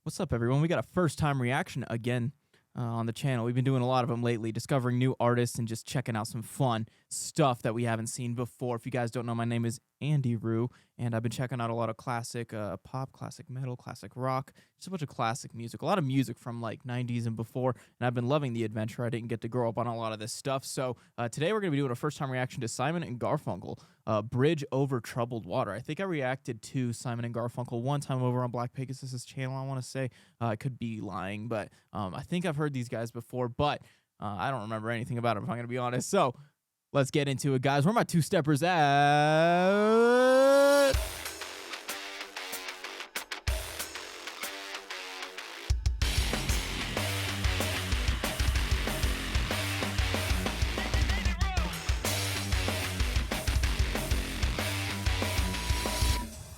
What's up, everyone? We got a first time reaction again on the channel. We've been doing a lot of them lately, discovering new artists and just checking out some fun stuff that we haven't seen before. If you guys don't know, my name is itsandiroo, and I've been checking out a lot of classic pop, classic metal, classic rock, just a bunch of classic music, a lot of music from like 90s and before, and I've been loving the adventure. I didn't get to grow up on a lot of this stuff, so today we're going to be doing a first time reaction to Simon and Garfunkel, Bridge Over Troubled Water. I think I reacted to Simon and Garfunkel one time over on Black Pegasus's channel, I want to say. I could be lying, but I think I've heard these guys before, but I don't remember anything about them, if I'm going to be honest. So let's get into it, guys. Where are my two-steppers at?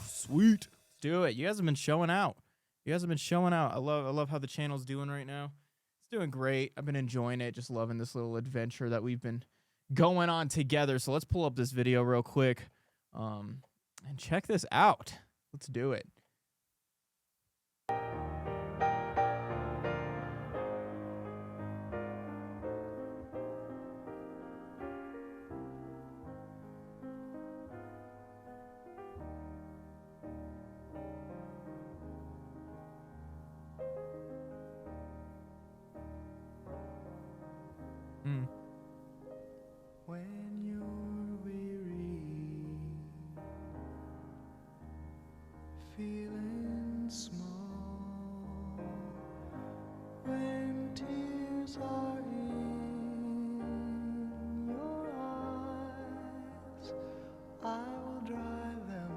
Sweet. Let's do it. You guys have been showing out. You guys have been showing out. I love how the channel's doing right now. It's doing great. I've been enjoying it. Just loving this little adventure that we've been going on together. So let's pull up this video real quick and check this out. Let's do it. When you're weary, feeling small, when tears are in your eyes, I will dry them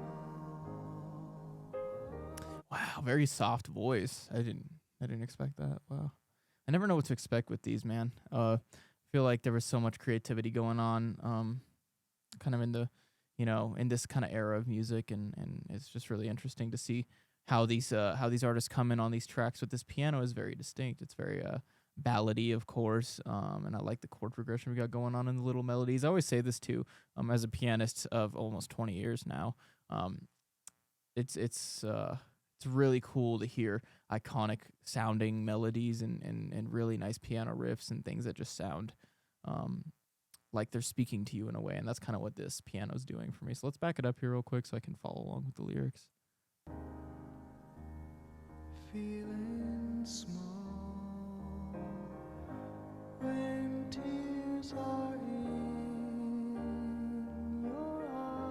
all. Wow, very soft voice. I didn't expect that. Wow. I never know what to expect with these, man. Feel like there was so much creativity going on, kind of in the, in this kind of era of music, and it's just really interesting to see how these artists come in on these tracks with this piano is very distinct. It's very ballady, of course, and I like the chord progression we got going on in the little melodies. I always say this too, as a pianist of almost 20 years now. It's really cool to hear iconic sounding melodies and really nice piano riffs and things that just sound like they're speaking to you in a way. And that's kind of what this piano is doing for me. So let's back it up here real quick so I can follow along with the lyrics. Feeling small, when tears are in your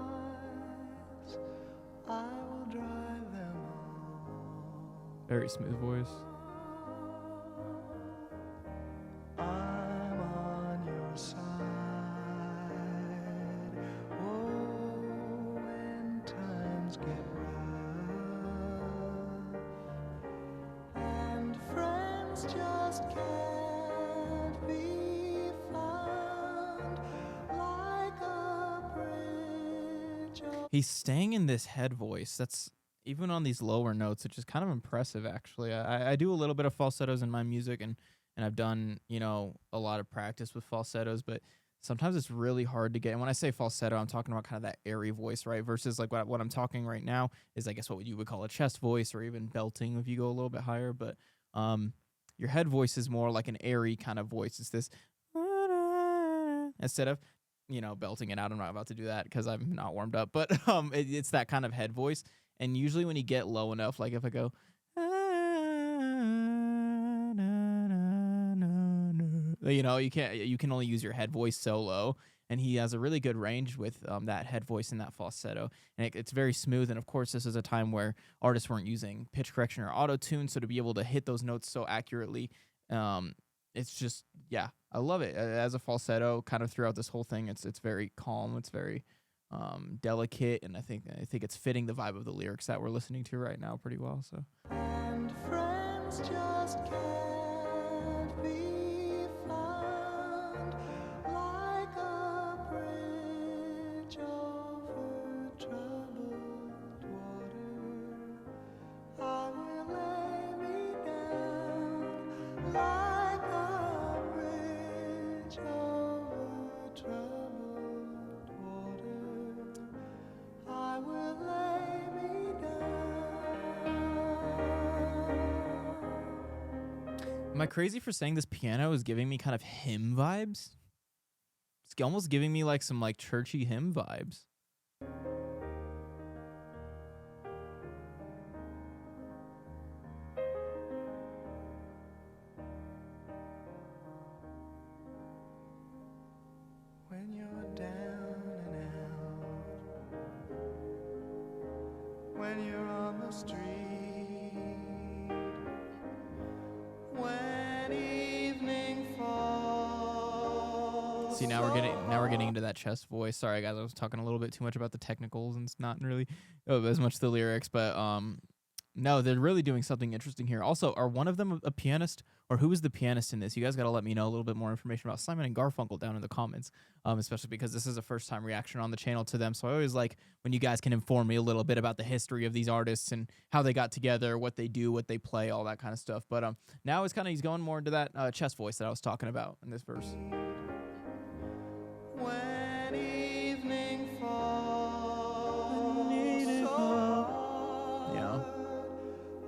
eyes, I will dry them all. Very smooth voice. I'm on your side. Oh, when times get rough and friends just can't be found, like a bridge. He's staying in this head voice. That's even on these lower notes, which is kind of impressive, actually. I do a little bit of falsettos in my music, and I've done, a lot of practice with falsettos, but sometimes it's really hard to get. And when I say falsetto, I'm talking about kind of that airy voice, right? Versus like what I'm talking right now is, I guess, what you would call a chest voice or even belting if you go a little bit higher. But your head voice is more like an airy kind of voice. It's this instead of, belting it out. I'm not about to do that because I'm not warmed up, but it's that kind of head voice. And usually when you get low enough, like if I go, you can only use your head voice so low, and he has a really good range with that head voice and that falsetto, and it's very smooth. And of course, this is a time where artists weren't using pitch correction or auto tune, so to be able to hit those notes so accurately, it's just, yeah, I love it. As a falsetto, kind of throughout this whole thing, it's very calm, it's very delicate, and I think it's fitting the vibe of the lyrics that we're listening to right now pretty well. So. And friends just can't be found, like a bridge over troubled water. I will lay me down like a bridge over troubled water. I will lay me down. Am I crazy for saying this piano is giving me kind of hymn vibes? It's almost giving me like some like churchy hymn vibes. When you're down and out, when you're on the street, when evening falls. See, now we're getting into that chest voice. Sorry guys, I was talking a little bit too much about the technicals and it's not really as much the lyrics, but no, they're really doing something interesting here. Also, are one of them a pianist, or who is the pianist in this? You guys got to let me know a little bit more information about Simon and Garfunkel down in the comments, especially because this is a first-time reaction on the channel to them. So I always like when you guys can inform me a little bit about the history of these artists and how they got together, what they do, what they play, all that kind of stuff. But now it's he's going more into that chest voice that I was talking about in this verse. When evening falls, Yeah.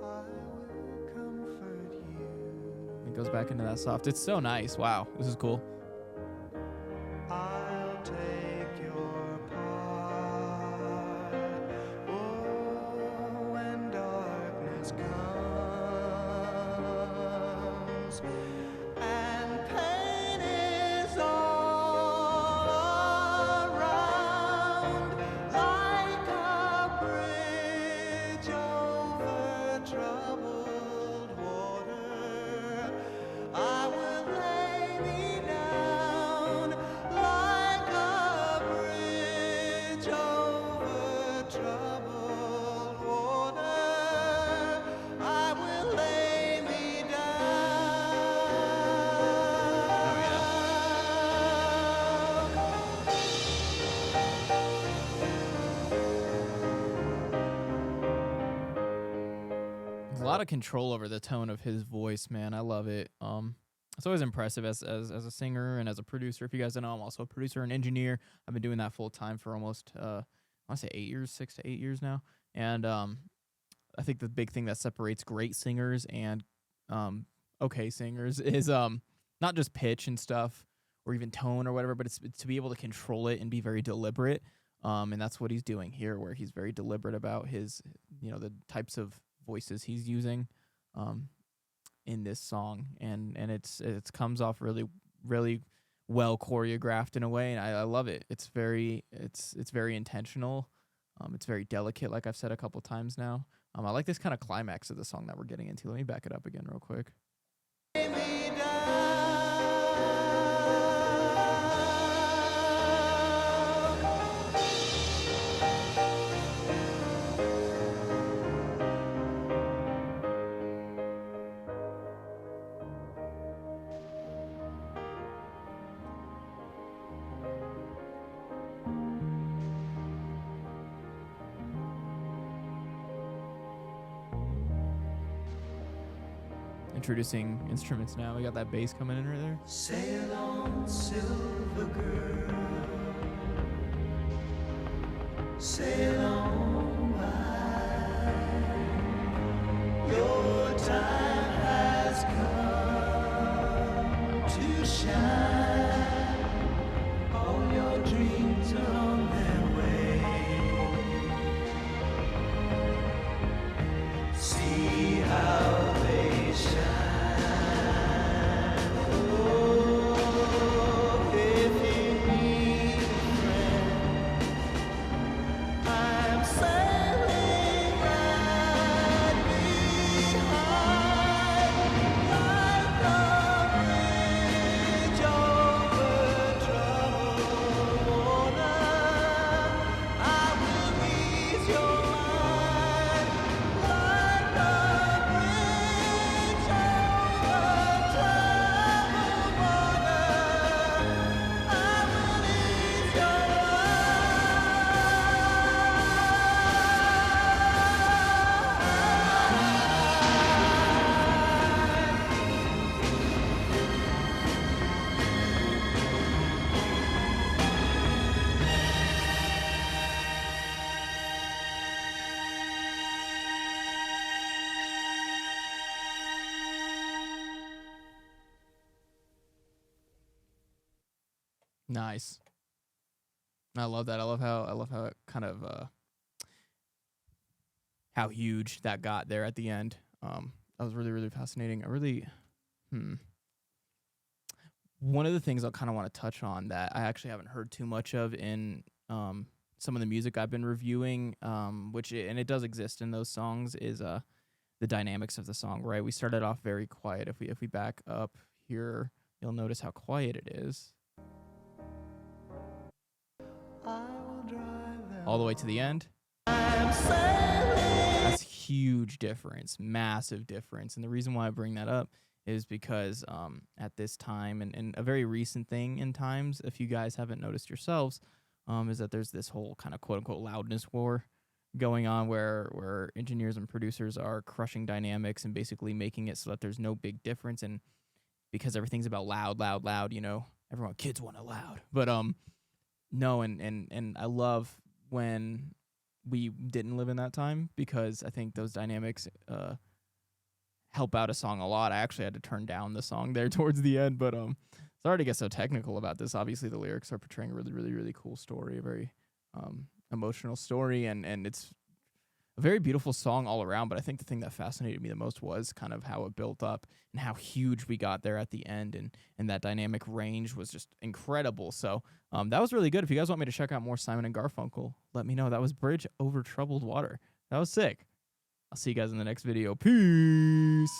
I will comfort you. It goes back into that soft. It's so nice. Wow, this is cool. I'll take your part. Oh, when darkness comes and pain is all around, like a bridge over troubled water, I will lay me down like a bridge over troubled water. I will lay me There's a lot of control over the tone of his voice, man. I love it. It's always impressive as a singer and as a producer. If you guys don't know, I'm also a producer and engineer. I've been doing that full time for almost I want to say 8 years, 6 to 8 years now. And I think the big thing that separates great singers and okay singers is not just pitch and stuff or even tone or whatever, but it's to be able to control it and be very deliberate. And that's what he's doing here, where he's very deliberate about his, the types of voices he's using in this song, and it comes off really well choreographed in a way, and I love it. It's very intentional. It's very delicate, like I've said a couple times now. I like this kind of climax of the song that we're getting into. Let me back it up again real quick. Introducing instruments now. We got that bass coming in right there. sail on, silver girl, sail on by. Your time has come to shine. All your dreams are on their way. See how they shine. Oh, if you need a friend, I'm Nice. I love that. I love how it kind of how huge that got there at the end. That was really fascinating. I really hmm. One of the things I kind of want to touch on that I actually haven't heard too much of in some of the music I've been reviewing, and it does exist in those songs, is the dynamics of the song. Right, we started off very quiet. If we back up here, you'll notice how quiet it is I will drive them. all the way to the end. I'm sailing. That's huge difference, massive difference. And the reason why I bring that up is because at this time, and a very recent thing in times, if you guys haven't noticed yourselves, is that there's this whole kind of quote unquote loudness war going on where engineers and producers are crushing dynamics and basically making it so that there's no big difference. And because everything's about loud, loud, loud, everyone, kids want it loud. But no, and I love when we didn't live in that time, because I think those dynamics help out a song a lot. I actually had to turn down the song there towards the end, but sorry to get so technical about this. Obviously, the lyrics are portraying a really cool story, a very emotional story, and it's a very beautiful song all around. But I think the thing that fascinated me the most was kind of how it built up and how huge we got there at the end, and that dynamic range was just incredible. So that was really good. If you guys want me to check out more Simon and Garfunkel, let me know. That was Bridge Over Troubled Water. That was sick. I'll see you guys in the next video. Peace.